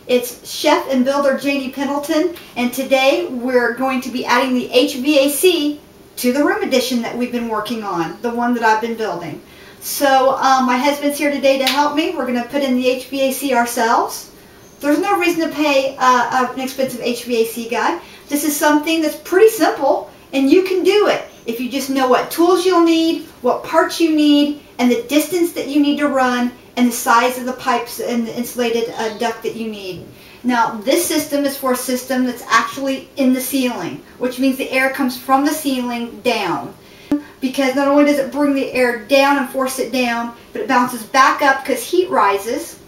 It's Chef and Builder Janie Pendleton, and today we're going to be adding the HVAC to the room addition that we've been working on, the one that I've been building. So my husband's here today to help me. We're going to put in the HVAC ourselves. There's no reason to pay an expensive HVAC guy. This is something that's pretty simple, and you can do it if you just know what tools you'll need, what parts you need, and the distance that you need to run, and the size of the pipes and the insulated duct that you need. Now, this system is for a system that's actually in the ceiling, which means the air comes from the ceiling down. Because not only does it bring the air down and force it down, but it bounces back up because heat rises.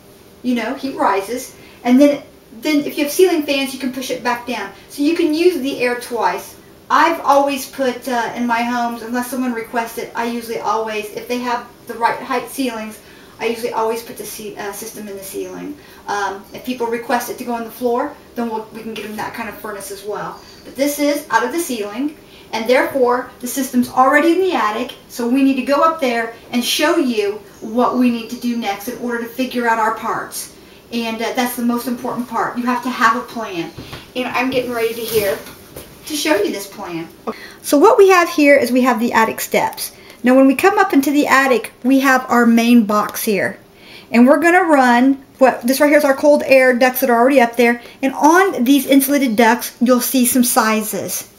You know, heat rises. And then if you have ceiling fans, you can push it back down. So you can use the air twice. I've always put in my homes, unless someone requests it, I usually always, if they have the right height ceilings, I usually always put the system in the ceiling. If people request it to go on the floor, then we can get them that kind of furnace as well. But this is out of the ceiling, and therefore the system's already in the attic, so we need to go up there and show you what we need to do next in order to figure out our parts. And that's the most important part. You have to have a plan. And I'm getting ready to show you this plan. So what we have here is we have the attic steps. Now when we come up into the attic, we have our main box here. And we're going to run, this right here is our cold air ducts that are already up there. And on these insulated ducts, you'll see some sizes.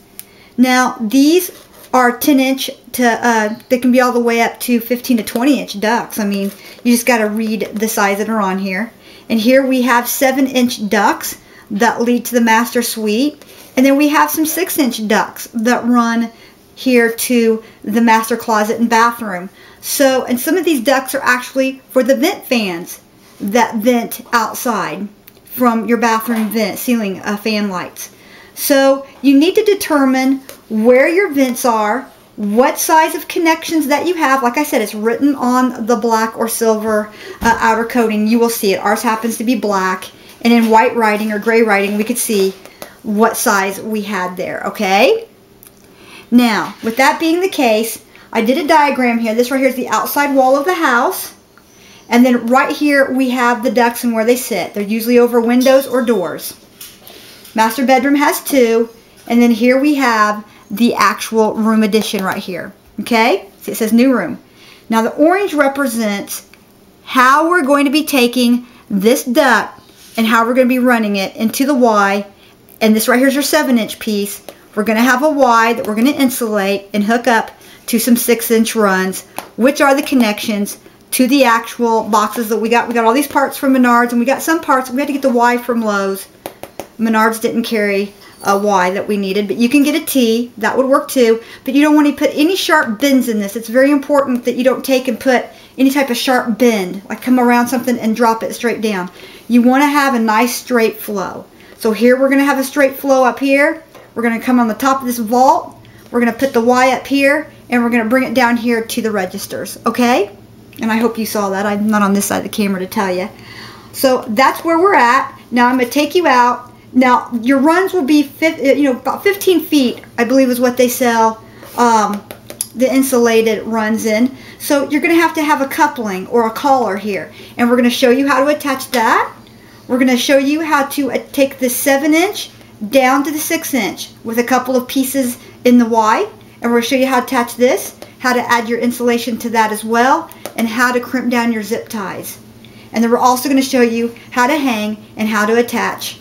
Now these are 10-inch to, they can be all the way up to 15 to 20-inch ducts. I mean, you just got to read the size that are on here. And here we have 7-inch ducts that lead to the master suite. And then we have some 6-inch ducts that run here to the master closet and bathroom. So, and some of these ducts are actually for the vent fans that vent outside from your bathroom vent, ceiling fan lights. So you need to determine where your vents are, what size of connections that you have. Like I said, it's written on the black or silver outer coating. You will see it. Ours happens to be black, and in white writing or gray writing we could see what size we had there, okay? Now, with that being the case, I did a diagram here. This right here is the outside wall of the house. And then right here we have the ducts and where they sit. They're usually over windows or doors. Master bedroom has 2. And then here we have the actual room addition right here. Okay? See, it says new room. Now the orange represents how we're going to be taking this duct and how we're going to be running it into the Y. And this right here is your 7-inch piece. We're going to have a Y that we're going to insulate and hook up to some 6-inch runs, which are the connections to the actual boxes that we got. We got all these parts from Menards, and we got some parts. We had to get the Y from Lowe's. Menards didn't carry a Y that we needed, but you can get a T. That would work too. But you don't want to put any sharp bends in this. It's very important that you don't take and put any type of sharp bend, like come around something and drop it straight down. You want to have a nice straight flow. So here we're going to have a straight flow up here. We're going to come on the top of this vault. We're going to put the Y up here, and we're going to bring it down here to the registers, okay? And I hope you saw that. I'm not on this side of the camera to tell you. So that's where we're at. Now I'm going to take you out. Now your runs will be about 15 feet, I believe is what they sell the insulated runs in. So you're going to have a coupling or a collar here. And we're going to show you how to attach that. We're going to show you how to take the 7-inch down to the 6-inch with a couple of pieces in the Y, and we're going to show you how to attach this, how to add your insulation to that as well, and how to crimp down your zip ties. And then we're also going to show you how to hang and how to attach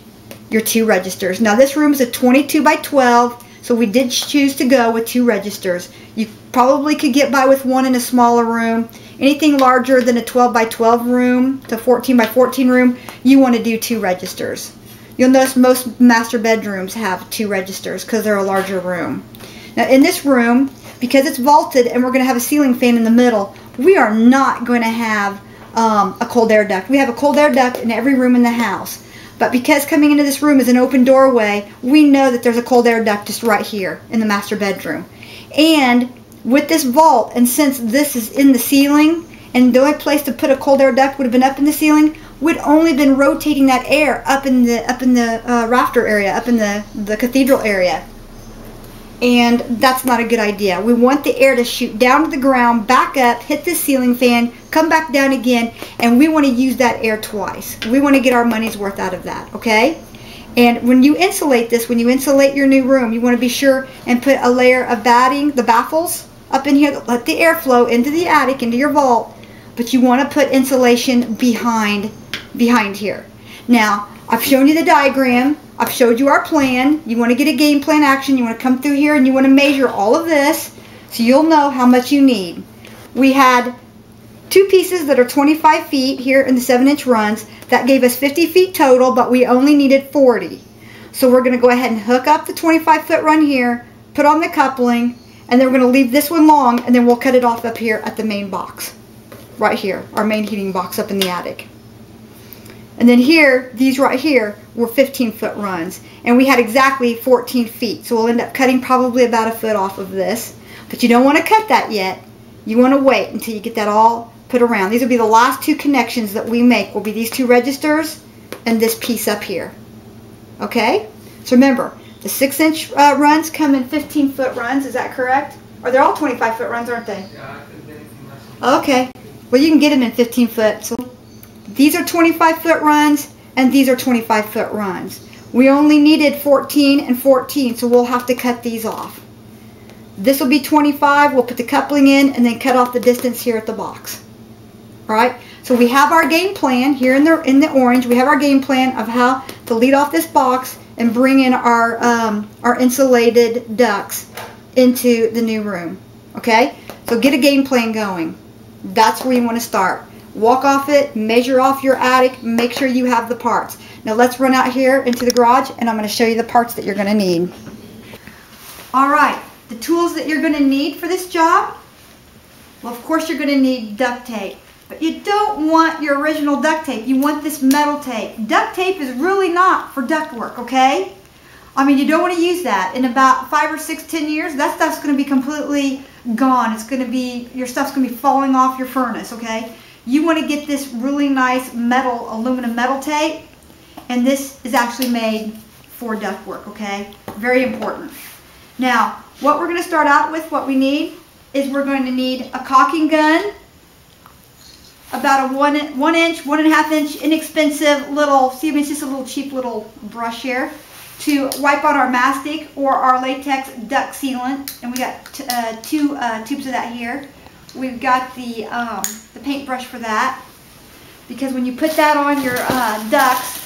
your 2 registers. Now this room is a 22 by 12, so we did choose to go with 2 registers. You probably could get by with 1 in a smaller room. Anything larger than a 12 by 12 room to 14 by 14 room, you want to do 2 registers. You'll notice most master bedrooms have 2 registers because they're a larger room. Now in this room, because it's vaulted and we're going to have a ceiling fan in the middle, we are not going to have a cold air duct. We have a cold air duct in every room in the house. But because coming into this room is an open doorway, we know that there's a cold air duct just right here in the master bedroom. And with this vault, and since this is in the ceiling, and the only place to put a cold air duct would have been up in the ceiling, we'd only been rotating that air up in the rafter area, up in the cathedral area. and that's not a good idea. We want the air to shoot down to the ground, back up, hit the ceiling fan, come back down again, and we want to use that air twice. We want to get our money's worth out of that, okay? And when you insulate this, when you insulate your new room, you want to be sure and put a layer of batting, the baffles, up in here that let the air flow into the attic, into your vault, but you want to put insulation behind here. Now, I've shown you the diagram. I've showed you our plan. You want to get a game plan action. You want to come through here and you want to measure all of this so you'll know how much you need. We had 2 pieces that are 25 feet here in the 7-inch runs. That gave us 50 feet total, but we only needed 40. So we're going to go ahead and hook up the 25-foot run here, put on the coupling, and then we're going to leave this one long, and then we'll cut it off up here at the main box. Right here, our main heating box up in the attic. And then here, these right here were 15-foot runs. And we had exactly 14 feet. So we'll end up cutting probably about a foot off of this. But you don't want to cut that yet. You want to wait until you get that all put around. These will be the last 2 connections that we make. Will be these 2 registers and this piece up here. Okay? So remember, the 6-inch runs come in 15-foot runs. Is that correct? Or they're all 25-foot runs, aren't they? Yeah, I couldn't get anything less. Okay. Well, you can get them in 15-foot. So these are 25-foot runs, and these are 25-foot runs. We only needed 14 and 14, so we'll have to cut these off. This will be 25. We'll put the coupling in and then cut off the distance here at the box. All right? So we have our game plan here in the orange. We have our game plan of how to lead off this box and bring in our insulated ducts into the new room. Okay? So get a game plan going. That's where you want to start. Walk off it, measure off your attic, make sure you have the parts. Now let's run out here into the garage and I'm going to show you the parts that you're going to need. Alright, the tools that you're going to need for this job, well, of course you're going to need duct tape. But you don't want your original duct tape. You want this metal tape. Duct tape is really not for duct work, okay? I mean, you don't want to use that. In about 5 or 6, 10 years, that stuff's going to be completely gone. It's going to be, your stuff's going to be falling off your furnace, okay? You want to get this really nice metal, aluminum metal tape, and this is actually made for duct work, okay? Very important. Now, what we're going to start out with, what we need, is we're going to need a caulking gun, about a 1 inch, 1.5 inch, inexpensive little, see, it's just a little cheap little brush here, to wipe on our mastic or our latex duct sealant, and we got 2 tubes of that here. We've got the paintbrush for that, because when you put that on your ducts,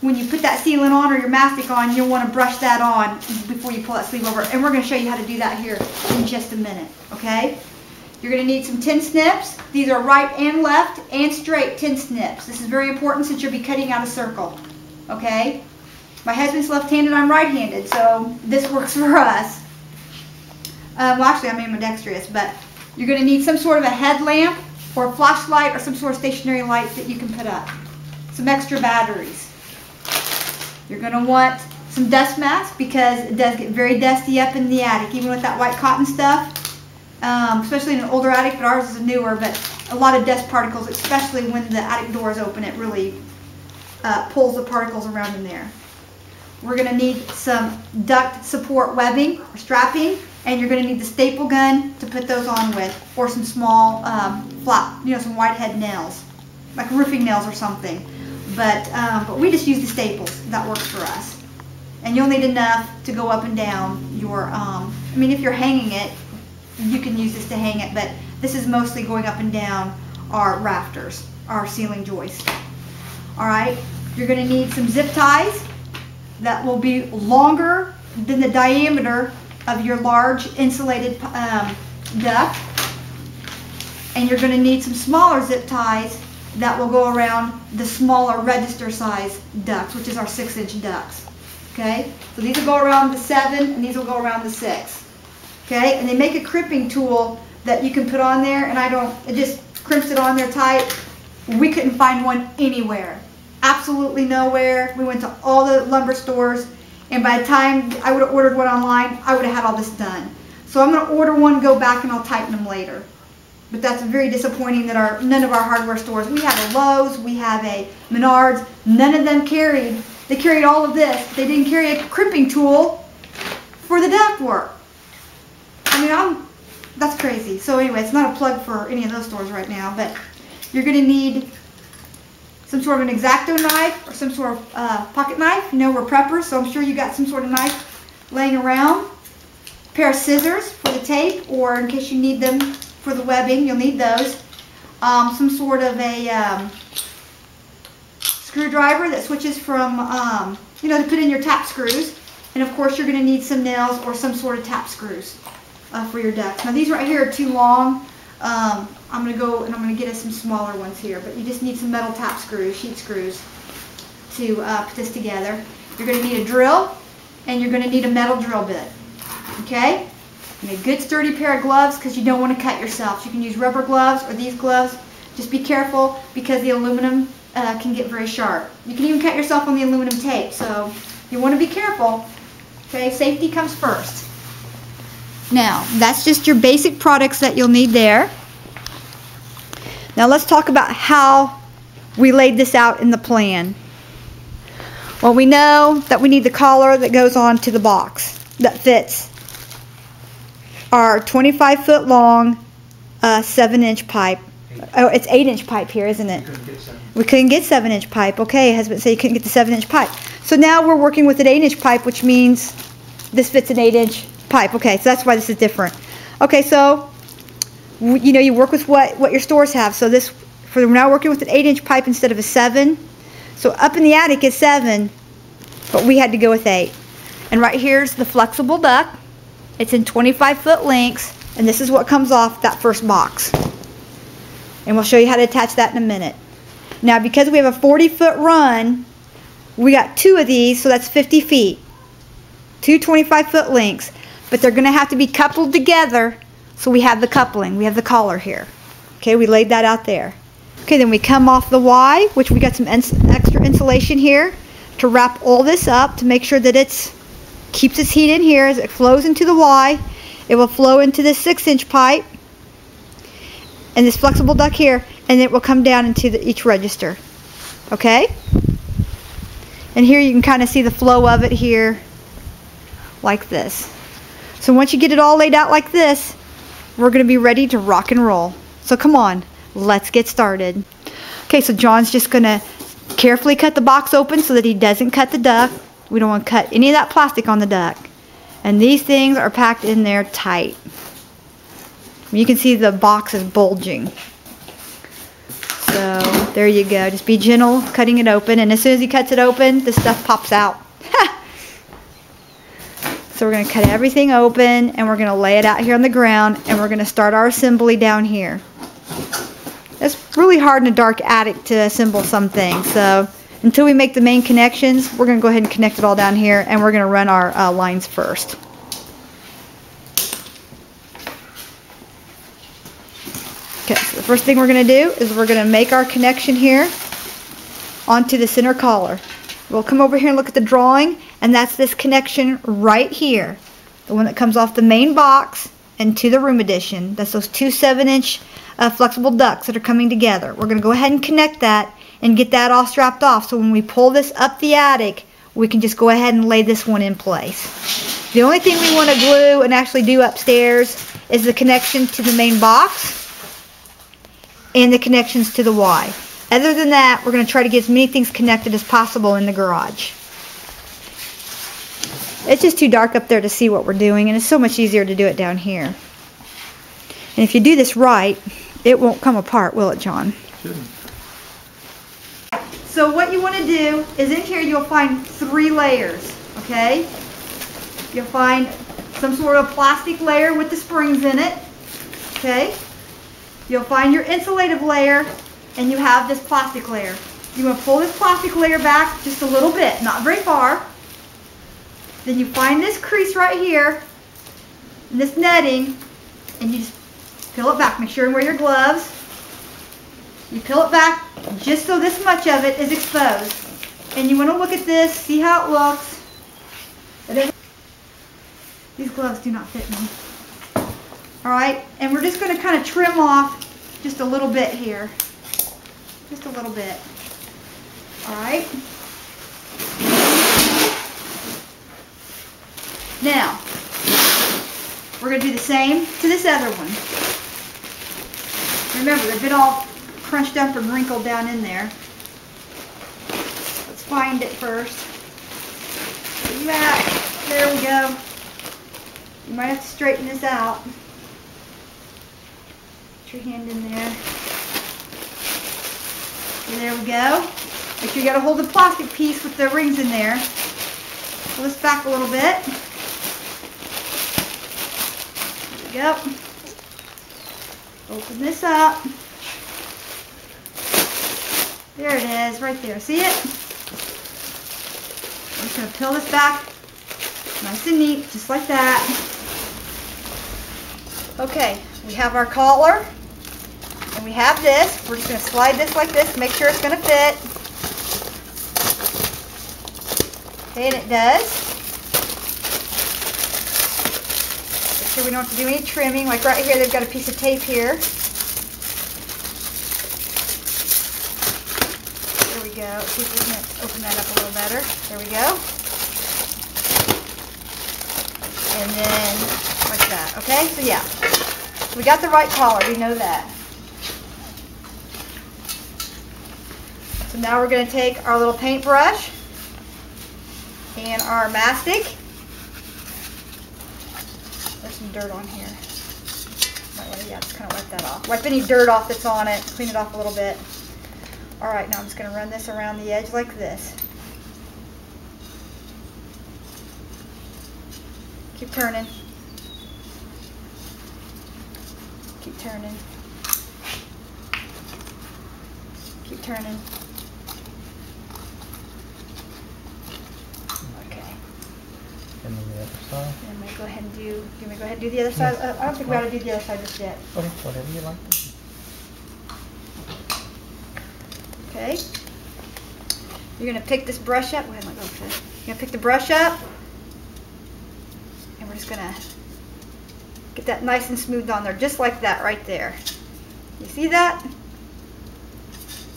when you put that sealant on or your mastic on, you'll want to brush that on before you pull that sleeve over. And we're going to show you how to do that here in just a minute, okay? You're going to need some tin snips. These are right and left and straight tin snips. This is very important since you'll be cutting out a circle, okay? My husband's left-handed, I'm right-handed, so this works for us. Well, actually, I'm ambidextrous, but you're going to need some sort of a headlamp or a flashlight or some sort of stationary light that you can put up. Some extra batteries. You're going to want some dust masks because it does get very dusty up in the attic, even with that white cotton stuff, especially in an older attic, but ours is a newer, but a lot of dust particles, especially when the attic door is open, it really pulls the particles around in there. We're going to need some duct support webbing or strapping, and you're going to need the staple gun to put those on with, or some small flat, some whitehead nails, like roofing nails or something. But we just use the staples. That works for us. And you'll need enough to go up and down your, I mean, if you're hanging it, you can use this to hang it, but this is mostly going up and down our rafters, our ceiling joists. All right, you're going to need some zip ties that will be longer than the diameter of your large insulated duct. And you're going to need some smaller zip ties that will go around the smaller register size ducts, which is our 6-inch ducts. Okay, so these will go around the 7 and these will go around the 6. Okay, and they make a crimping tool that you can put on there, and it just crimps it on there tight. We couldn't find one anywhere. Absolutely nowhere. We went to all the lumber stores, and by the time I would have ordered one online, I would have had all this done. So I'm going to order one, go back, and I'll tighten them later. But that's very disappointing that none of our hardware stores, we have a Lowe's, we have a Menards, none of them carried. They carried all of this. They didn't carry a crimping tool for the duct work. I mean, that's crazy. So anyway, it's not a plug for any of those stores right now, but you're going to need some sort of an X-Acto knife or some sort of pocket knife. You know, we're preppers, so I'm sure you got some sort of knife laying around. A pair of scissors for the tape, or in case you need them for the webbing, you'll need those. Some sort of a screwdriver that switches from, you know, to put in your tap screws. And of course, you're going to need some nails or some sort of tap screws for your ducts. Now, these right here are too long. I'm going to go and I'm going to get us some smaller ones here, but you just need some metal tap screws, sheet screws, to put this together. You're going to need a drill, and you're going to need a metal drill bit. Okay? And a good sturdy pair of gloves, because you don't want to cut yourself. You can use rubber gloves or these gloves. Just be careful, because the aluminum can get very sharp. You can even cut yourself on the aluminum tape, so you want to be careful. Okay? Safety comes first. Now, that's just your basic products that you'll need there. Now let's talk about how we laid this out in the plan. Well, we know that we need the collar that goes on to the box that fits our 25-foot long 7-inch pipe. Oh, it's 8-inch pipe here, isn't it? We couldn't get 7-inch pipe. Okay, husband said you couldn't get the 7-inch pipe. So now we're working with an 8-inch pipe, which means this fits an 8-inch pipe. Okay, so that's why this is different. Okay, so you know, you work with what your stores have. So this, we're now working with an 8-inch pipe instead of a 7. So up in the attic is 7, but we had to go with 8. And right here's the flexible duct. It's in 25-foot lengths, and this is what comes off that first box. And we'll show you how to attach that in a minute. Now, because we have a 40-foot run, we got 2 of these, so that's 50 feet. 2 25-foot lengths, but they're going to have to be coupled together. So we have the coupling, we have the collar here. Okay, we laid that out there. Okay, then we come off the Y, which we got some extra insulation here to wrap all this up to make sure that it keeps its heat in here as it flows into the Y. It will flow into this 6-inch pipe and this flexible duct here, and it will come down into each register. Okay? And here you can kind of see the flow of it here like this. So once you get it all laid out like this, we're going to be ready to rock and roll. So come on, let's get started. Okay, so John's just going to carefully cut the box open so that he doesn't cut the duct. We don't want to cut any of that plastic on the duct. And these things are packed in there tight. You can see the box is bulging. So there you go. Just be gentle cutting it open, and as soon as he cuts it open, this stuff pops out. So we're going to cut everything open, and we're going to lay it out here on the ground, and we're going to start our assembly down here. It's really hard in a dark attic to assemble some things, so until we make the main connections, we're going to go ahead and connect it all down here, and we're going to run our lines first. Okay, so the first thing we're going to do is we're going to make our connection here onto the center collar. We'll come over here and look at the drawing, and that's this connection right here. The one that comes off the main box and to the room addition. That's those 2 7-inch flexible ducts that are coming together. We're going to go ahead and connect that and get that all strapped off, so when we pull this up the attic, we can just go ahead and lay this one in place. The only thing we want to glue and actually do upstairs is the connection to the main box and the connections to the Y. Other than that, we're going to try to get as many things connected as possible in the garage. It's just too dark up there to see what we're doing, and it's so much easier to do it down here. And if you do this right, it won't come apart, will it, John? Shouldn't. So what you want to do is in here you'll find 3 layers, okay? You'll find some sort of plastic layer with the springs in it, okay? You'll find your insulative layer, and you have this plastic layer. You want to pull this plastic layer back just a little bit, not very far. Then you find this crease right here, and this netting, and you just peel it back. Make sure you wear your gloves. You peel it back just so this much of it is exposed. And you want to look at this, see how it looks. These gloves do not fit me. Alright, and we're just going to kind of trim off just a little bit here. Just a little bit. Alright. Now, we're going to do the same to this other one. Remember, they've been all crunched up and wrinkled down in there. Let's find it first. Where you at? There we go. You might have to straighten this out. Put your hand in there. And there we go. Make sure you got to hold the plastic piece with the rings in there. Pull this back a little bit. There we go. Open this up. There it is, right there. See it? I'm just going to peel this back nice and neat, just like that. Okay, we have our collar, and we have this. We're just going to slide this like this, make sure it's going to fit. Okay, and it does. Make sure we don't have to do any trimming. Like right here, they've got a piece of tape here. There we go. See if we can open that up a little better. There we go. And then like that. Okay, so yeah. We got the right collar. We know that. So now we're going to take our little paintbrush and our mastic. There's some dirt on here. Yeah, just kind of wipe that off. Wipe any dirt off that's on it. Clean it off a little bit. Alright, now I'm just going to run this around the edge like this. Keep turning. Keep turning. Keep turning. Okay. And then the other side? And go ahead and do the other side? I don't think we ought to do the other side just yet. Okay, whatever you like. Okay. You're going to pick this brush up. Go ahead and let go of it. You're going to pick the brush up. And we're just going to get that nice and smooth on there. Just like that right there. You see that?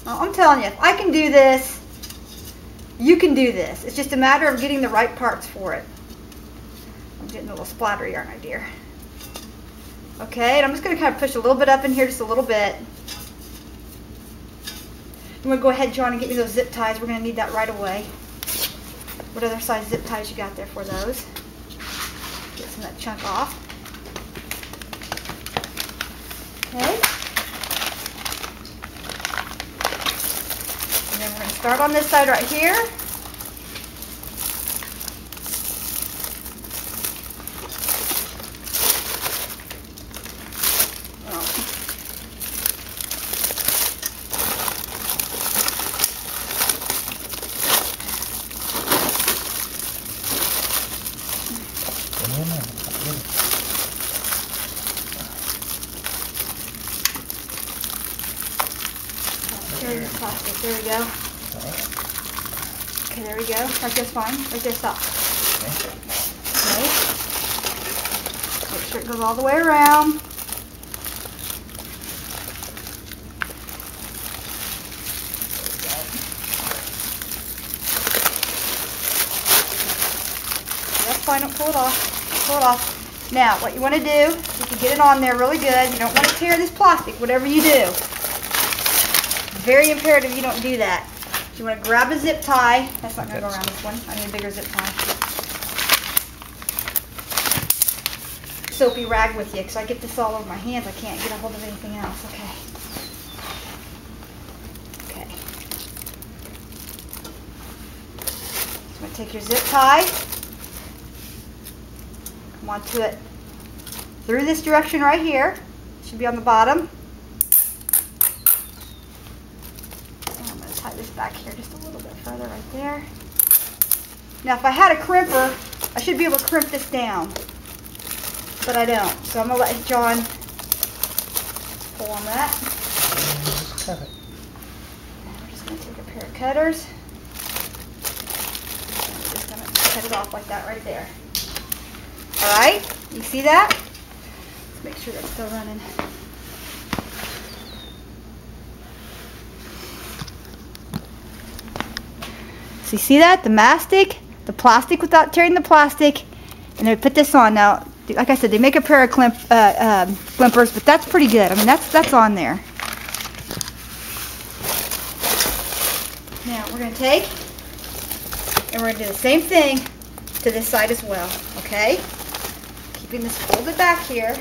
Well, I'm telling you, if I can do this, you can do this. It's just a matter of getting the right parts for it. I'm getting a little splattery, aren't I, dear? Okay, and I'm just going to kind of push a little bit up in here, just a little bit. I'm going to go ahead, John, and get me those zip ties. We're going to need that right away. What other size zip ties you got there for those? Get some of that chunk off. Okay. And then we're going to start on this side right here. There's the plastic. There we go. Okay, there we go. Right there's fine. Right there, stop. Okay. Make sure it goes all the way around. That's fine. Don't pull it off. Pull it off. Now, what you want to do, you can get it on there really good. You don't want to tear this plastic, whatever you do. Very imperative you don't do that. You want to grab a zip tie. That's not going to go around this one. I need a bigger zip tie. Soapy rag with you because I get this all over my hands. I can't get a hold of anything else. Okay. Okay. So I'm going to take your zip tie. Come onto it through this direction right here. It should be on the bottom. Tie this back here just a little bit further right there. Now if I had a crimper, I should be able to crimp this down, but I don't. So I'm going to let John pull on that. Just cut it. And we're just going to take a pair of cutters. And we're just going to cut it off like that right there. Alright, you see that? Let's make sure that's still running. So you see that? The mastic, the plastic without tearing the plastic, and then we put this on. Now, like I said, they make a pair of clippers, but that's pretty good. I mean, that's on there. Now we're going to take and we're going to do the same thing to this side as well. Okay, keeping this folded back here.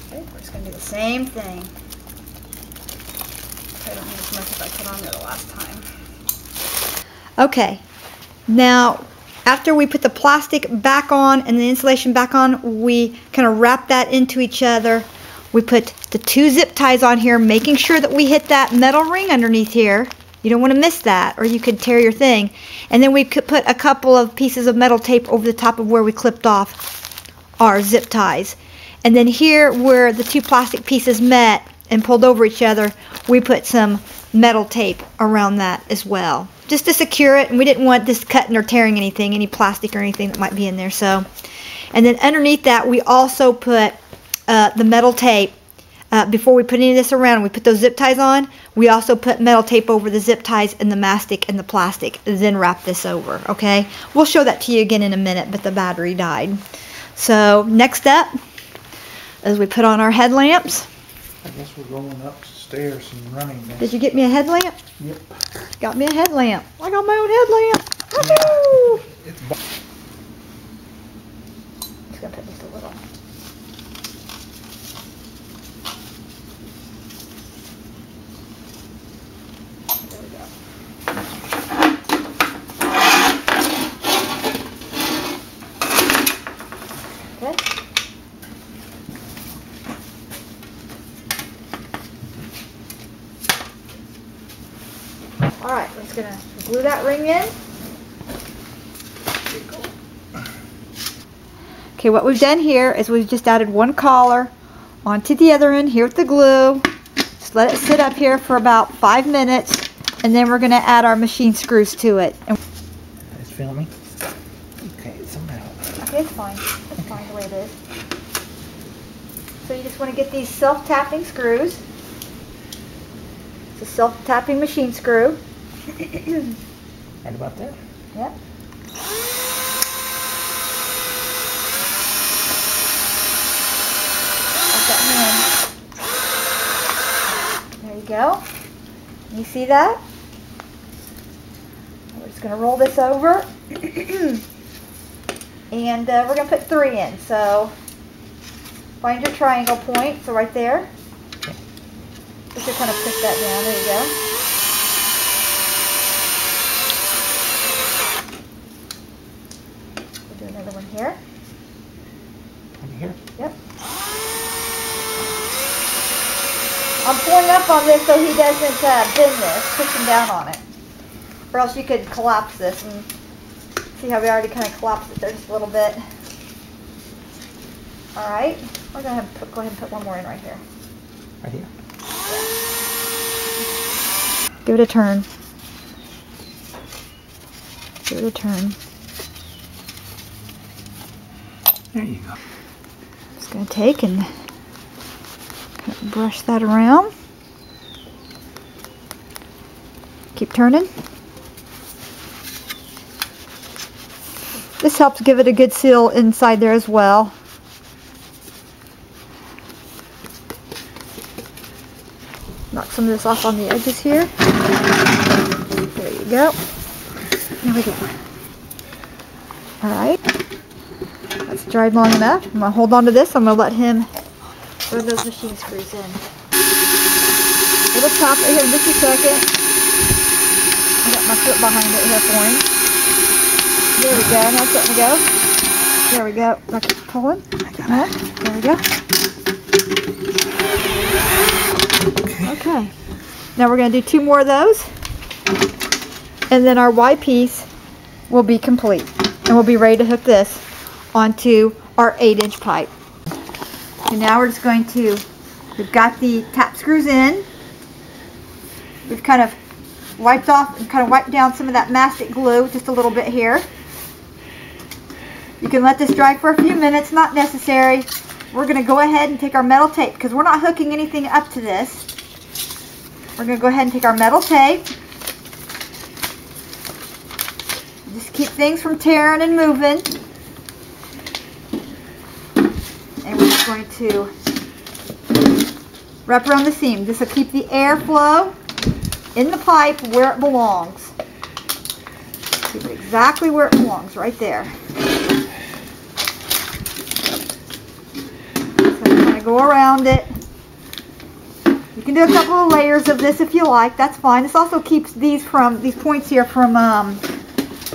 Okay, we're just going to do the same thing. I don't need as much as I put on there the last time. Okay, now after we put the plastic back on and the insulation back on, we kind of wrap that into each other. We put the 2 zip ties on here, making sure that we hit that metal ring underneath here. You don't want to miss that, or you could tear your thing. And then we could put a couple of pieces of metal tape over the top of where we clipped off our zip ties. And then here where the 2 plastic pieces met and pulled over each other, we put some metal tape around that as well, just to secure it. And we didn't want this cutting or tearing anything, any plastic or anything that might be in there. So, and then underneath that, we also put the metal tape. Before we put any of this around, we put those zip ties on. We also put metal tape over the zip ties and the mastic and the plastic, then wrap this over. Okay, we'll show that to you again in a minute, but the battery died. So next up is we put on our headlamps. I guess we're going upstairs and running this. Did you get me a headlamp? Yep. Got me a headlamp. I got my own headlamp. Woohoo! It's Just gonna put just a little. There we go. Okay. All right, we're just gonna glue that ring in. Okay, what we've done here is we've just added 1 collar onto the other end here with the glue. Just let it sit up here for about 5 minutes, and then we're gonna add our machine screws to it. It's filming. Okay, it's a metal. Okay, it's fine. It's fine the way it is. So you just want to get these self-tapping screws. It's a self-tapping machine screw. Right about there? Yep. There you go. You see that? We're just going to roll this over. And we're going to put 3 in. So find your triangle point. So right there. Just to kind of push that down. There you go. We'll do another one here. Over here? Yep. I'm pulling up on this so he doesn't bend this, pushing down on it. Or else you could collapse this and see how we already kind of collapsed it there just a little bit. Alright, we're going to go ahead and put 1 more in right here. Right here? Give it a turn. Give it a turn. There you go. Just going to take and kind of brush that around. Keep turning. This helps give it a good seal inside there as well. Knock some of this off on the edges here. There you go. There we go. Alright. That's dried long enough. I'm going to hold on to this. I'm going to let him throw those machine screws in. It'll stop right here in just a second. I got my foot behind it here for him. There we go. Now it's letting go. There we go. Now keep pulling. There we go. Okay. Now we're going to do 2 more of those. And then our Y piece will be complete. And we'll be ready to hook this onto our 8-inch pipe. And now we're just going to, we've got the tap screws in. We've kind of wiped off and kind of wiped down some of that mastic glue just a little bit here. You can let this dry for a few minutes, not necessary. We're going to go ahead and take our metal tape because we're not hooking anything up to this. We're going to go ahead and take our metal tape Just keep things from tearing and moving. And we're just going to wrap around the seam. This will keep the airflow in the pipe where it belongs. Keep it exactly where it belongs, right there. So I'm going to go around it. You can do a couple of layers of this if you like. That's fine. This also keeps these points here from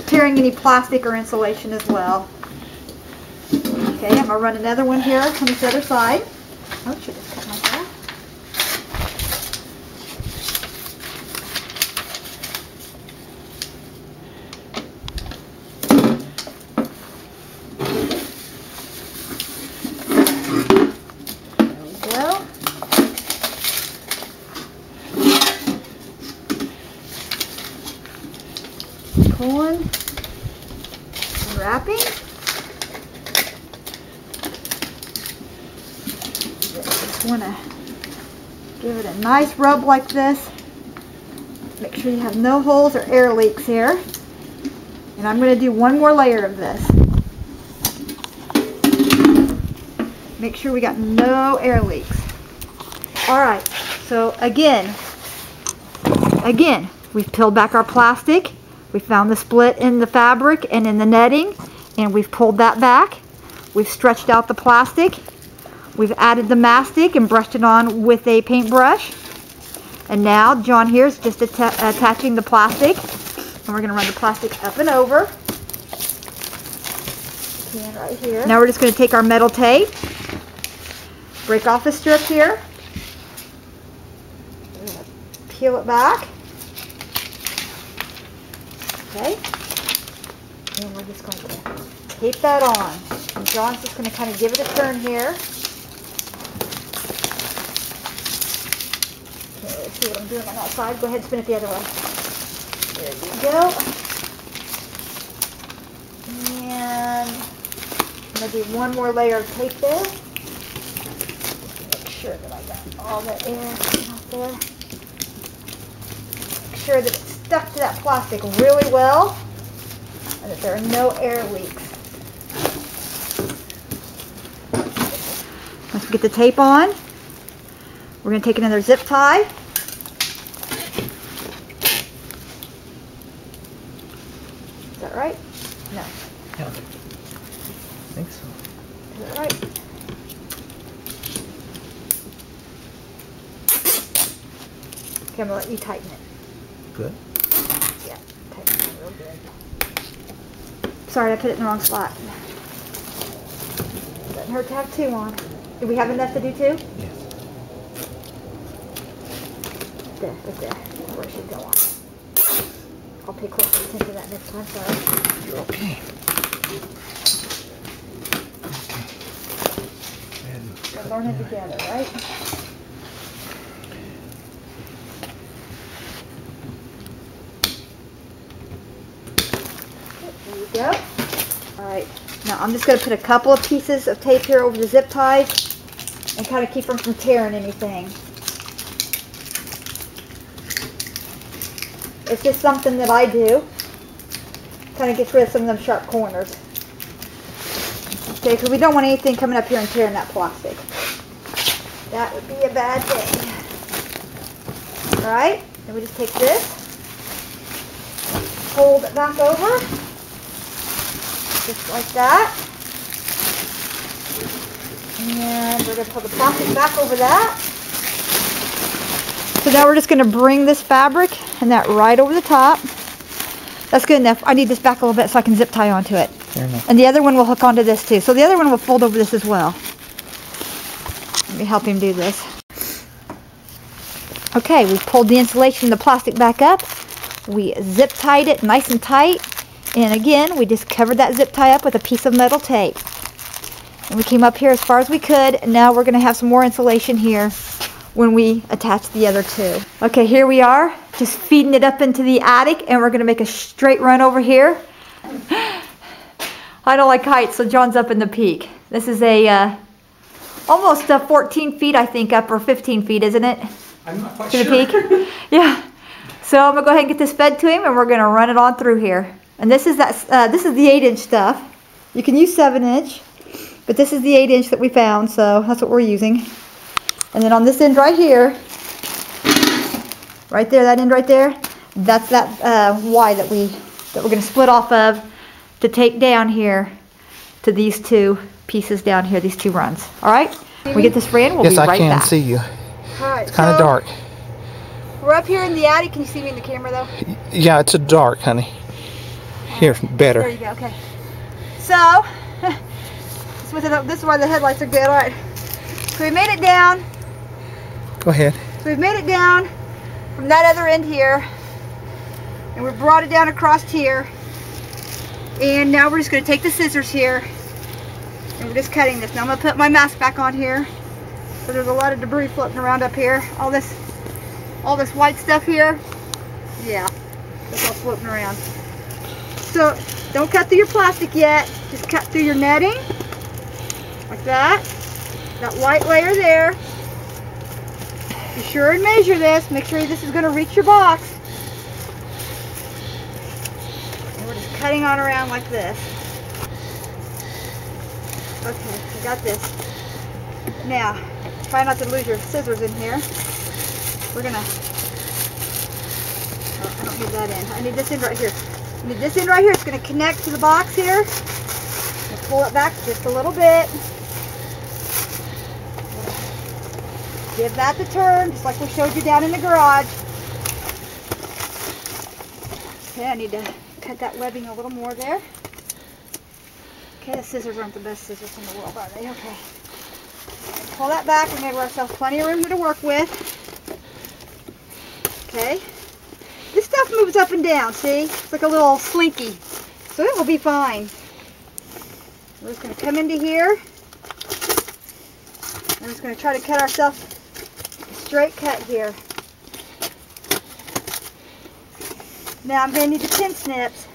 tearing any plastic or insulation as well. Okay, I'm going to run another one here on this other side. Oh, should have cut myself. Pulling, wrapping. Just want to give it a nice rub like this. Make sure you have no holes or air leaks here. And I'm going to do one more layer of this. Make sure we got no air leaks. Alright, so again, we've peeled back our plastic. We found the split in the fabric and in the netting, and we've pulled that back. We've stretched out the plastic. We've added the mastic and brushed it on with a paintbrush. And now John here is just attaching the plastic. And we're going to run the plastic up and over. And right here. Now we're just going to take our metal tape, break off the strip here, peel it back. Okay, and we're just going to tape that on. And John's just going to kind of give it a turn here. Okay, let's see what I'm doing on that side. Go ahead and spin it the other way. There you go. And I'm going to do one more layer of tape there. Make sure that I got all that air out there. Make sure that it's stuck to that plastic really well and that there are no air leaks. Once we get the tape on, we're going to take another zip tie. Is that right? No. Yeah, I think so. Is that right? Okay, I'm going to let you tighten it. Good. Yeah, tighten it real good. Sorry, I put it in the wrong spot. Doesn't hurt to have two on. Do we have enough to do two? Yes. There, right there. Where it should go on. I'll pay closer attention to that next time, sorry. You're okay. We're learning together, right? There you go. Alright, now I'm just going to put a couple of pieces of tape here over the zip ties and kind of keep them from tearing anything. It's just something that I do. Kind of gets rid of some of them sharp corners. Okay, because we don't want anything coming up here and tearing that plastic. That would be a bad thing. Alright, then we just take this, fold it back over, just like that. And we're going to pull the plastic back over that. So now we're just going to bring this fabric and that right over the top. That's good enough. I need this back a little bit so I can zip tie onto it. Fair enough. And the other one will hook onto this too. So the other one will fold over this as well. Let me help him do this. Okay, we've pulled the insulation, the plastic back up. We zip tied it nice and tight. And again, we just covered that zip tie up with a piece of metal tape. And we came up here as far as we could. And now we're going to have some more insulation here when we attach the other two. Okay, here we are, just feeding it up into the attic, and we're going to make a straight run over here. I don't like heights, so John's up in the peak. This is a almost 14 feet, I think, up, or 15 feet, isn't it? I'm not quite to sure. the peak. Yeah. So I'm gonna go ahead and get this fed to him, and we're gonna run it on through here. And this is this is the 8-inch stuff. You can use 7-inch, but this is the 8-inch that we found, so that's what we're using. And then on this end right here, right there, that end right there, that's that Y that we're going to split off of to take down here to these two pieces down here, these two runs. All right, we get this ran. We'll be right back. Yes, I can see you. All right, it's kind of dark. We're up here in the attic. Can you see me in the camera though? Yeah, it's a dark, honey. Here, better. There you go. Okay. So this is why the headlights are good. All right. So we made it down. Go ahead. So we've made it down from that other end here, and we brought it down across here. And now we're just going to take the scissors here, and we're just cutting this. Now I'm going to put my mask back on here. So there's a lot of debris floating around up here. All this white stuff here. Yeah, that's all floating around. So don't cut through your plastic yet. Just cut through your netting, like that. That white layer there. Be sure and measure this. Make sure this is going to reach your box. And we're just cutting on around like this. Okay, I got this. Now, try not to lose your scissors in here. We're gonna, oh, I don't need that end. I need this end right here. I need this end right here. It's gonna connect to the box here. Let's pull it back just a little bit. Give that the turn, just like we showed you down in the garage. Okay, I need to cut that webbing a little more there. Okay, the scissors aren't the best scissors in the world, are they? Okay. Pull that back. We made ourselves plenty of room to work with. Okay. This stuff moves up and down, see? It's like a little slinky. So it will be fine. We're just going to come into here. We're just going to try to cut ourselves a straight cut here. Now I'm going to need the tin snips.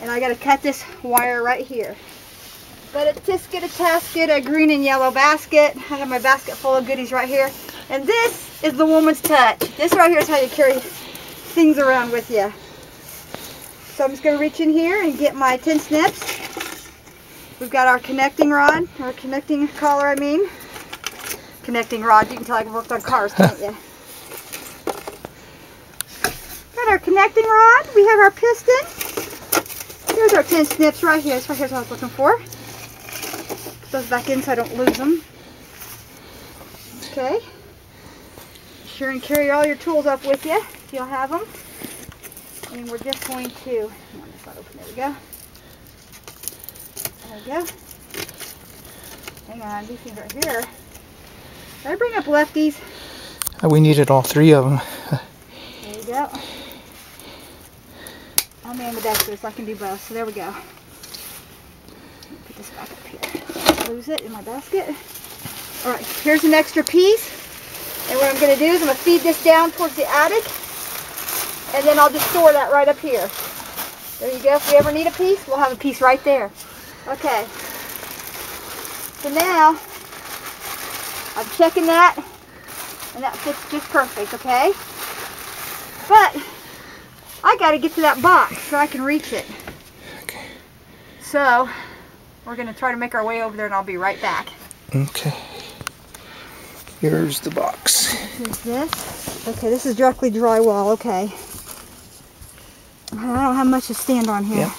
And I got to cut this wire right here. But it's just get a tasket, a green and yellow basket. I got my basket full of goodies right here. And this is the woman's touch. This right here is how you carry things around with you. So I'm just going to reach in here and get my tin snips. We've got our connecting rod, or connecting collar, I mean. Connecting rod, you can tell I worked on cars, can't you? Got our connecting rod, we have our piston. Here's our tin snips right here. This right here's what I was looking for. Put those back in so I don't lose them. Okay. Be sure and carry all your tools up with you if you'll have them. And we're just going to, come on, it's not open, there we go. There we go. Hang on, these things right here. Did I bring up lefties? We needed all three of them. There you go. I'm ambidextrous, so I can do both. So there we go. Put this back up here. Lose it in my basket. Alright, here's an extra piece. And what I'm going to do is I'm going to feed this down towards the attic. And then I'll just store that right up here. There you go. If we ever need a piece, we'll have a piece right there. Okay. So now, I'm checking that. And that fits just perfect, okay? But I got to get to that box so I can reach it. Okay. So, we're going to try to make our way over there and I'll be right back. Okay. Here's the box. Here's this. Okay, this is directly drywall, okay. I don't have much to stand on here. Yeah.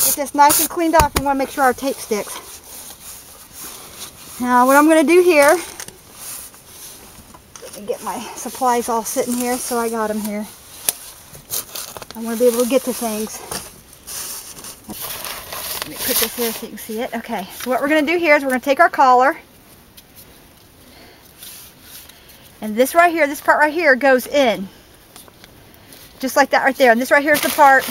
Get this nice and cleaned off. We want to make sure our tape sticks. Now, what I'm going to do here, let me get my supplies all sitting here, so I got them here. I want to be able to get to things. Let me put this here so you can see it. Okay, so what we're going to do here is we're going to take our collar. And this right here, this part right here goes in. Just like that right there. And this right here is the part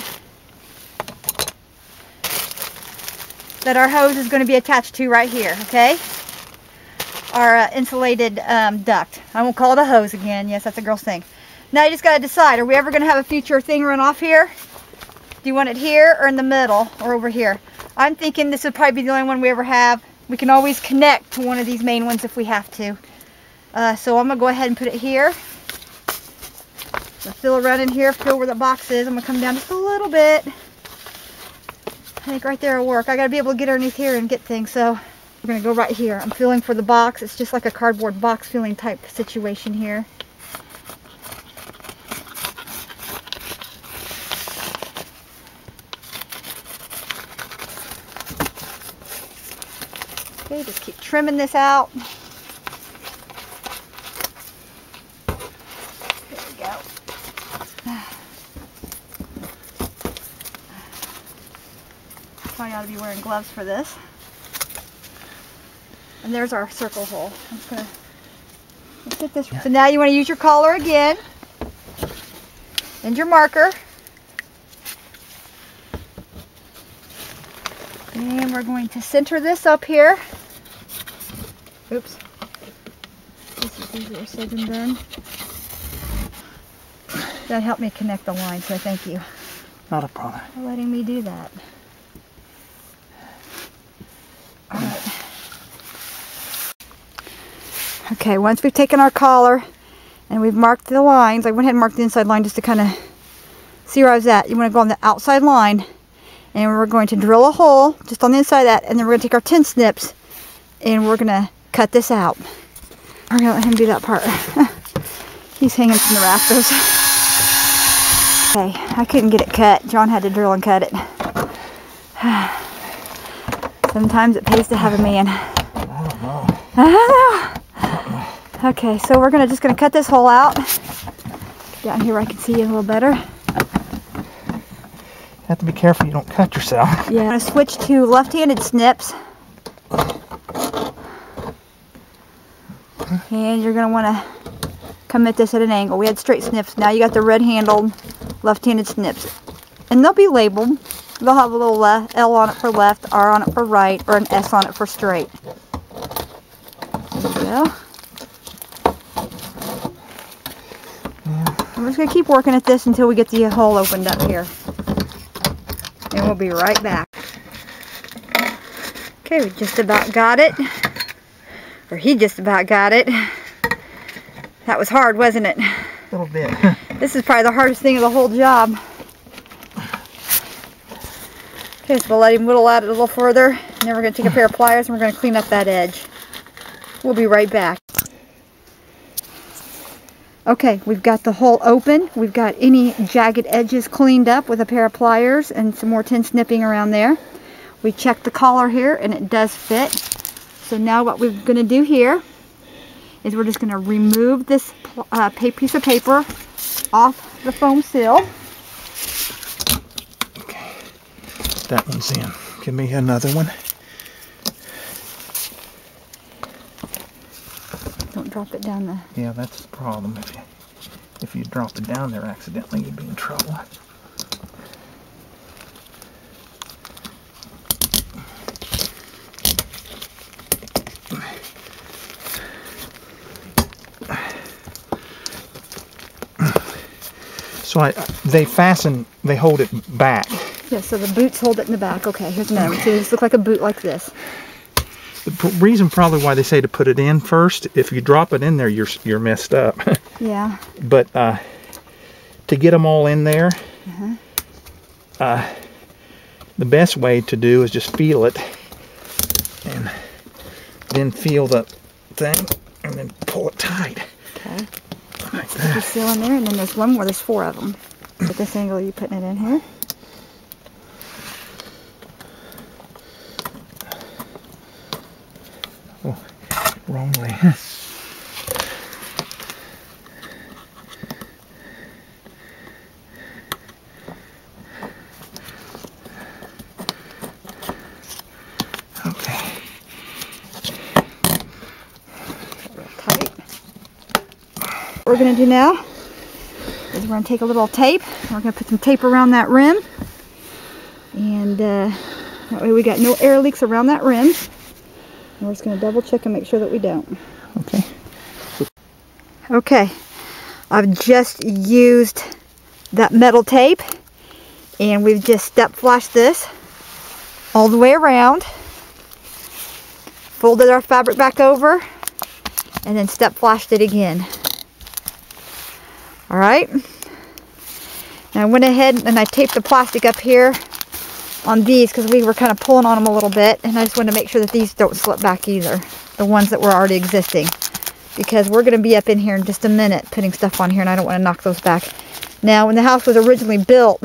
that our hose is going to be attached to right here, okay? Our insulated duct. I won't call it a hose again. Yes, that's a girl's thing. Now you just got to decide, are we ever going to have a future thing run off here? Do you want it here or in the middle or over here? I'm thinking this would probably be the only one we ever have. We can always connect to one of these main ones if we have to. So I'm going to go ahead and put it here. So feel around in here, feel where the box is. I'm gonna come down just a little bit. I think right there will work. I gotta be able to get underneath here and get things, so we're gonna go right here. I'm feeling for the box. It's just like a cardboard box feeling type situation here. Okay, just keep trimming this out. There we go. Probably ought to be wearing gloves for this. And there's our circle hole. I'm just gonna get this. So now you want to use your collar again and your marker. And we're going to center this up here. Oops. This is easier said than done. That helped me connect the line, so thank you. Not a problem. For letting me do that. All right. Okay, once we've taken our collar and we've marked the lines, I went ahead and marked the inside line just to kind of see where I was at. You want to go on the outside line, and we're going to drill a hole just on the inside of that, and then we're going to take our tin snips and we're going to cut this out. We're going to let him do that part. He's hanging from the rafters. Okay, I couldn't get it cut. John had to drill and cut it. Sometimes it pays to have a man. I don't know. Okay, so we're just gonna cut this hole out. Down here where I can see you a little better. You have to be careful you don't cut yourself. Yeah, I'm gonna switch to left-handed snips. And you're gonna wanna come at this at an angle. We had straight snips. Now you got the red-handled left-handed snips. And they'll be labeled. They'll have a little L on it for left, R on it for right, or an S on it for straight. There we go. And we're just going to keep working at this until we get the hole opened up here. And we'll be right back. Okay, we just about got it. Or he just about got it. That was hard, wasn't it? A little bit. This is probably the hardest thing of the whole job. Okay, so we'll let him whittle at it a little further, and then we're going to take a pair of pliers and we're going to clean up that edge. We'll be right back. Okay, we've got the hole open. We've got any jagged edges cleaned up with a pair of pliers and some more tin snipping around there. We checked the collar here and it does fit. So now what we're going to do here is we're just going to remove this piece of paper off the foam seal. That one's in. Give me another one. Don't drop it down there. Yeah, that's the problem. If you drop it down there accidentally, you'd be in trouble. So they hold it back. Yeah, so the boots hold it in the back. Okay, here's another one. So this looks like a boot like this. The reason probably why they say to put it in first, if you drop it in there, you're messed up. Yeah. But to get them all in there, the best way to do is just feel it, and then feel the thing, and then pull it tight. Okay. Like that. Put seal in there, and then there's one more. There's 4 of them. At this angle, you're putting it in here. Oh, wrong way. Okay. Real tight. What we're going to do now is we're going to take a little tape. We're going to put some tape around that rim. And that way we got no air leaks around that rim. And we're just going to double check and make sure that we don't. Okay. Okay. I've just used that metal tape. And we've just step flashed this all the way around. Folded our fabric back over. And then step flashed it again. Alright. And I went ahead and I taped the plastic up here on these because we were kind of pulling on them a little bit, and I just wanted to make sure that these don't slip back either, the ones that were already existing, because we're going to be up in here in just a minute putting stuff on here, and I don't want to knock those back. Now, when the house was originally built,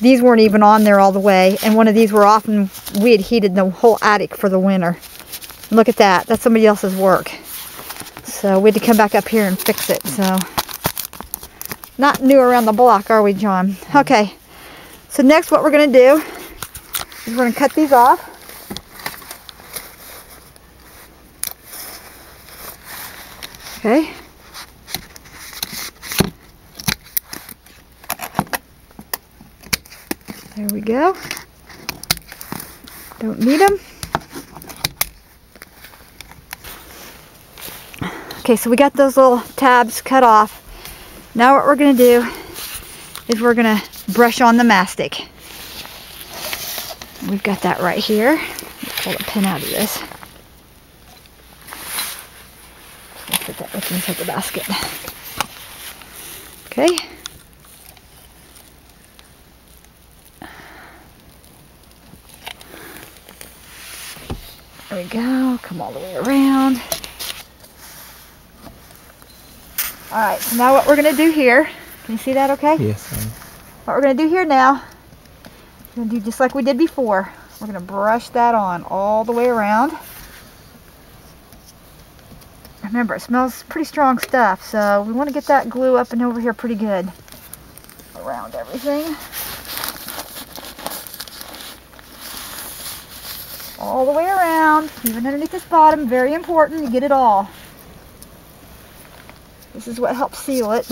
these weren't even on there all the way, and one of these were off, and we had heated the whole attic for the winter. Look at that. That's somebody else's work. So we had to come back up here and fix it. So not new around the block, are we, John? Okay. So next what we're going to do is we're going to cut these off. Okay. There we go. Don't need them. Okay, so we got those little tabs cut off. Now what we're going to do is we're going to brush on the mastic. We've got that right here. Let's pull the pin out of this. Let's put that back inside the basket. Okay. There we go. Come all the way around. Alright, so now what we're going to do here, can you see that okay? Yes. What we're going to do here now, we're going to do just like we did before. We're going to brush that on all the way around. Remember, it smells pretty strong stuff, so we want to get that glue up and over here pretty good around everything. All the way around, even underneath this bottom, very important to get it all. This is what helps seal it.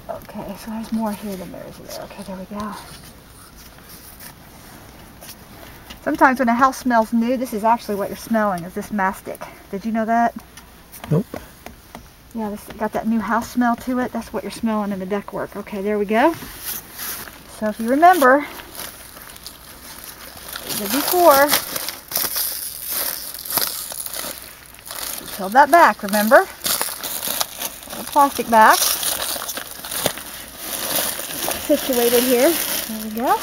Okay, so there's more here than there is there. Okay, there we go. Sometimes when a house smells new, this is actually what you're smelling, is this mastic. Did you know that? Nope. Yeah, this got that new house smell to it. That's what you're smelling in the ductwork. Okay, there we go. So if you remember, we did before, we peeled that back, remember? The plastic back. Situated here. There we go.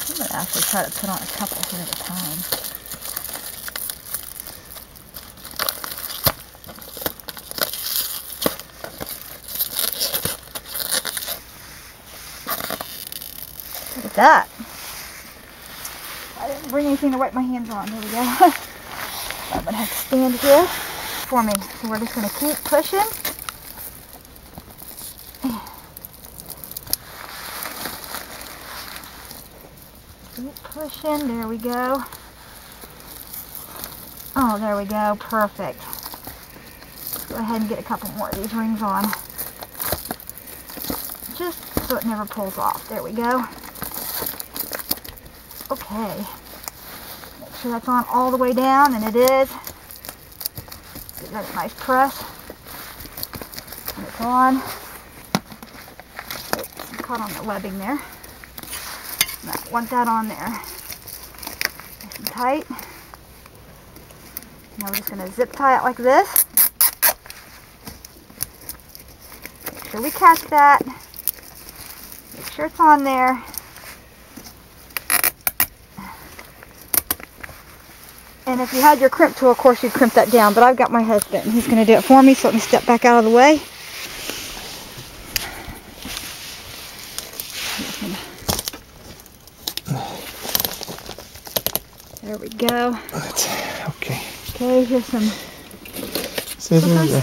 I'm going to actually try to put on a couple here at a time. Look at that. I didn't bring anything to wipe my hands on. There we go. I'm going to have to stand here for me. So we're just going to keep pushing. Keep pushing. There we go. Oh, there we go. Perfect. Go ahead and get a couple more of these rings on. Just so it never pulls off. There we go. Okay. Make sure that's on all the way down, and it is. Give that a nice press. And it's on. Oops, caught on the webbing there. No, want that on there. Nice and tight. Now we're just going to zip tie it like this. Make sure we catch that. Make sure it's on there. And if you had your crimp tool, of course you'd crimp that down, but I've got my husband. He's going to do it for me, so let me step back out of the way. There we go. Okay. Okay, here's some Scissors.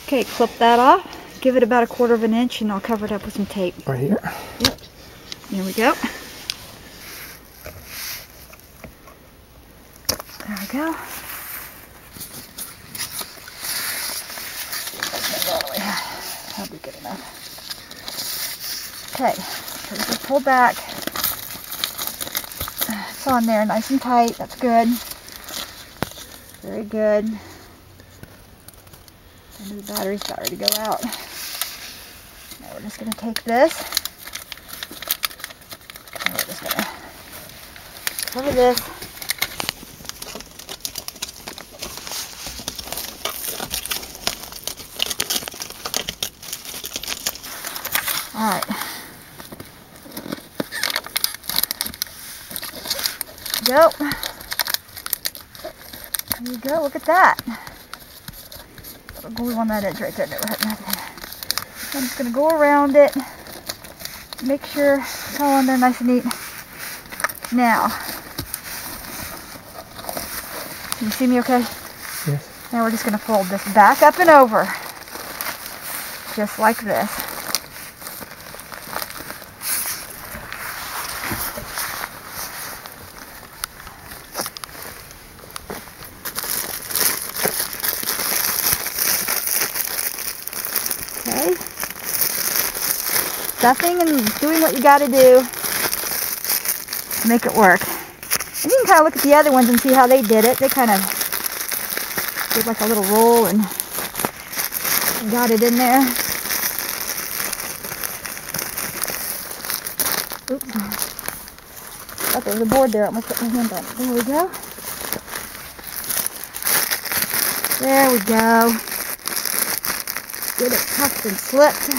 Okay, clip that off. Give it about 1/4 of an inch, and I'll cover it up with some tape. Right here. Yep. There we go. There we go. That'll be good enough. Okay, so we just pull back. It's on there nice and tight. That's good. Very good. And the battery's about ready to go out. we're just going to take this. And we're just going to cover this. All right. Go. There you go. Look at that. Little glue on that edge right there. Never had nothing. I'm just going to go around it. Make sure it's all on there nice and neat. Now, can you see me okay? Yes. Now we're just going to fold this back up and over. Just like this. Okay. Stuffing and doing what you got to do to make it work. And you can kind of look at the other ones and see how they did it. They kind of did like a little roll and got it in there. Oops. Thought there was a board there. I almost put my hand on it. There we go. There we go. Get it tucked and slipped.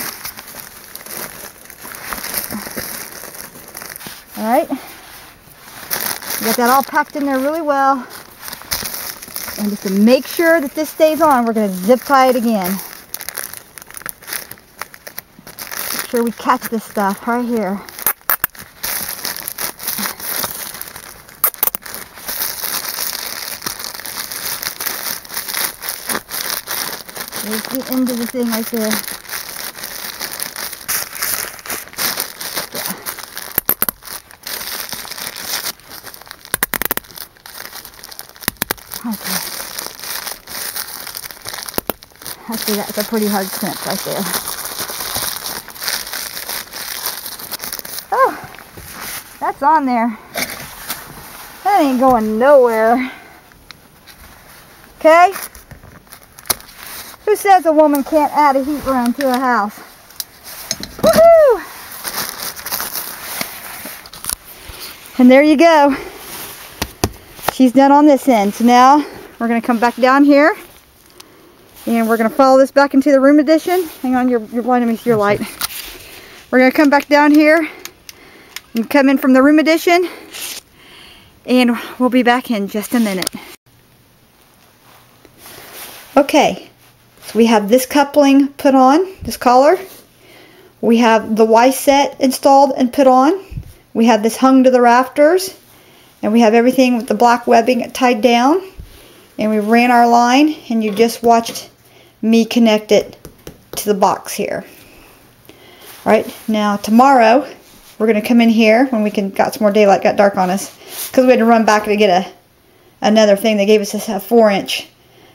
Alright. Got that all packed in there really well. And just to make sure that this stays on, we're going to zip tie it again. Make sure we catch this stuff right here. There's the end of the thing right there. Okay. Actually, that's a pretty hard crimp right there. Oh, that's on there. That ain't going nowhere. Okay? Who says a woman can't add a heat run to a house? Woohoo! And there you go. She's done on this end. So now we're going to come back down here and we're going to follow this back into the room addition. Hang on, you're blinding me with your light. We're going to come back down here and come in from the room addition, and we'll be back in just a minute. Okay, so we have this coupling put on, this collar. We have the Y set installed and put on. We have this hung to the rafters. And we have everything with the black webbing tied down. And we ran our line, and you just watched me connect it to the box here. Alright, now tomorrow we're going to come in here when we got some more daylight, got dark on us. Because we had to run back to get another thing. They gave us a 4-inch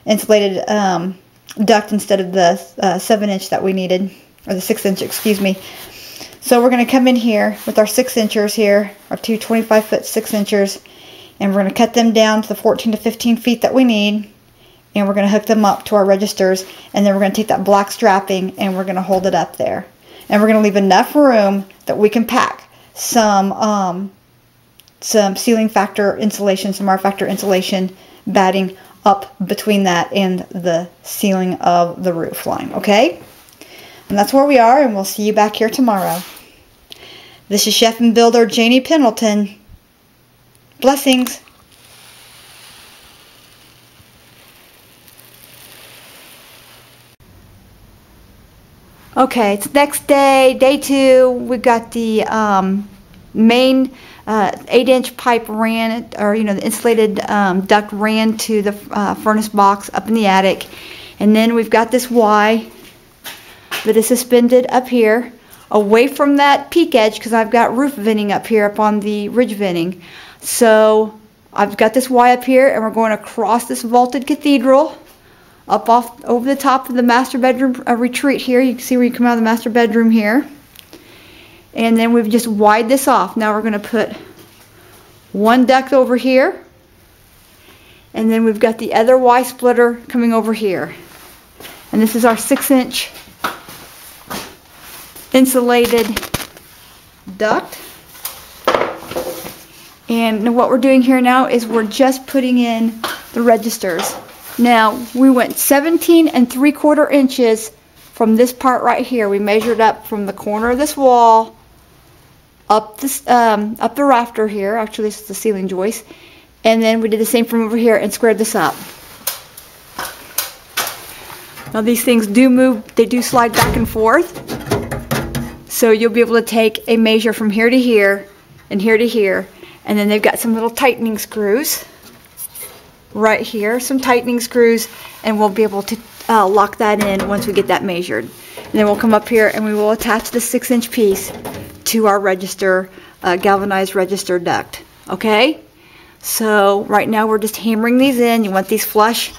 insulated duct instead of the 7-inch that we needed. Or the 6-inch, excuse me. So we're going to come in here with our 6-inchers here, our two 25-foot 6-inchers, and we're going to cut them down to the 14 to 15 feet that we need, and we're going to hook them up to our registers, and then we're going to take that black strapping and we're going to hold it up there. And we're going to leave enough room that we can pack some ceiling factor insulation, some R factor insulation batting up between that and the ceiling of the roof line, okay? And that's where we are, and we'll see you back here tomorrow. This is Chef and Builder Janie Pendleton. Blessings. Okay, it's next day, day 2. We've got the main 8-inch pipe ran, or the insulated duct ran to the furnace box up in the attic. And then we've got this Y that is suspended up here away from that peak edge, because I've got roof venting up here up on the ridge venting. So I've got this Y up here, and we're going across this vaulted cathedral up off over the top of the master bedroom retreat here. You can see where you come out of the master bedroom here. And then we've just widened this off. Now we're going to put one duct over here, and then we've got the other Y splitter coming over here. And this is our 6-inch insulated duct. And what we're doing here now is we're just putting in the registers. Now, we went 17 3/4 inches from this part right here. We measured up from the corner of this wall up the rafter here. Actually, this is the ceiling joist. And then we did the same from over here and squared this up. Now these things do move, they do slide back and forth. So you'll be able to take a measure from here to here and here to here. And then they've got some little tightening screws right here, some tightening screws, and we'll be able to lock that in once we get that measured. And then we'll come up here and we will attach the 6-inch piece to our register, galvanized register duct. Okay? So right now we're just hammering these in. You want these flush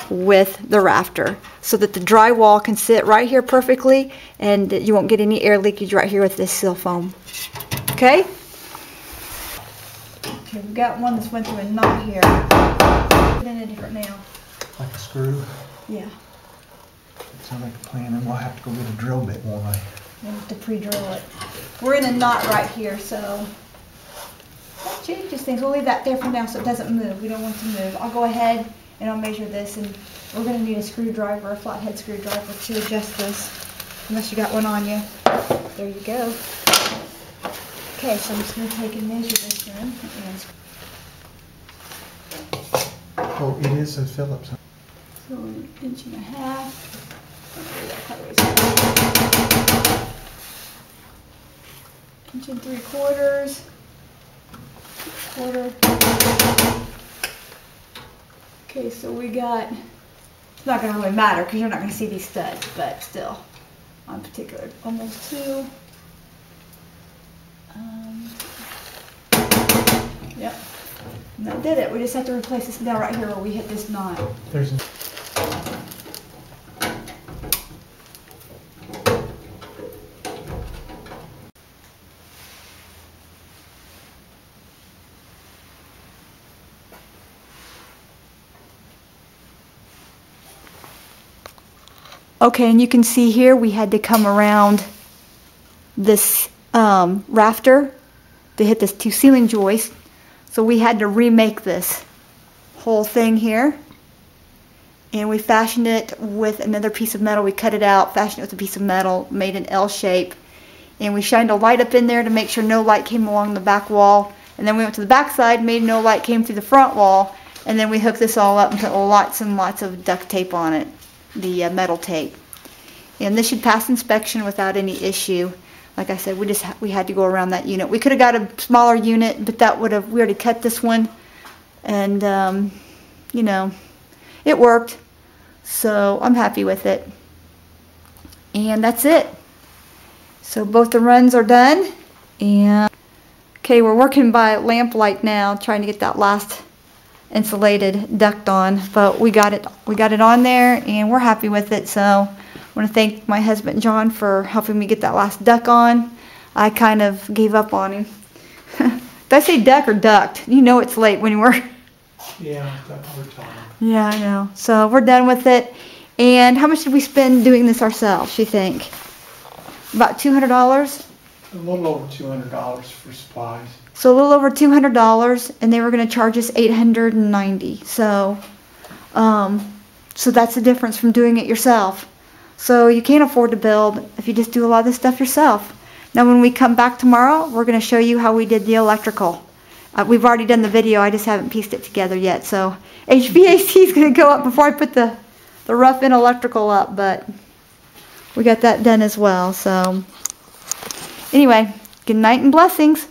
with the rafter so that the drywall can sit right here perfectly and you won't get any air leakage right here with this seal foam. Okay? Okay, we've got one that's went through a knot here. Put in a different nail. Like a screw? Yeah. Sounds like a plan, and we'll have to go get a drill bit, won't I? We'll have to pre-drill it. We're in a knot right here, so that changes things. We'll leave that there for now so it doesn't move. We don't want it to move. I'll go ahead and I'll measure this, and we're going to need a screwdriver, a flathead screwdriver to adjust this, unless you got one on you. There you go. Okay, so I'm just going to take and measure this then. Oh, it is a Phillips. So 1.5 inches. 1 3/4. Quarter. Okay, so we got, it's not going to really matter because you're not going to see these studs, but still, on particular, almost 2. Yep, and that did it. We just have to replace this nail right here where we hit this knot. There's a Okay, and you can see here we had to come around this rafter to hit this 2 ceiling joists. So we had to remake this whole thing here. And we fashioned it with another piece of metal. We cut it out, fashioned it with a piece of metal, made an L shape. And we shined a light up in there to make sure no light came along the back wall. And then we went to the back side, made no light came through the front wall. And then we hooked this all up and put lots and lots of duct tape on it. The metal tape, and this should pass inspection without any issue. Like I said, we had to go around that unit. We could have got a smaller unit, but that would have, we already cut this one, and you know, it worked. So I'm happy with it, and that's it. So both the runs are done, and okay, we're working by lamplight now, trying to get that last insulated duct on, but we got it on there and we're happy with it. So I want to thank my husband John for helping me get that last duct on. I kind of gave up on him. Did I say duck or duct? You know it's late when you work. yeah, we're talking. Yeah, I know. So we're done with it. And how much did we spend doing this ourselves, you think? About $200? A little over $200 for supplies. So a little over $200, and they were going to charge us $890. So, so that's the difference from doing it yourself. So you can't afford to build if you just do a lot of this stuff yourself. Now when we come back tomorrow, we're going to show you how we did the electrical. We've already done the video, I just haven't pieced it together yet. So HVAC is going to go up before I put the rough-in electrical up, but we got that done as well. So anyway, good night and blessings.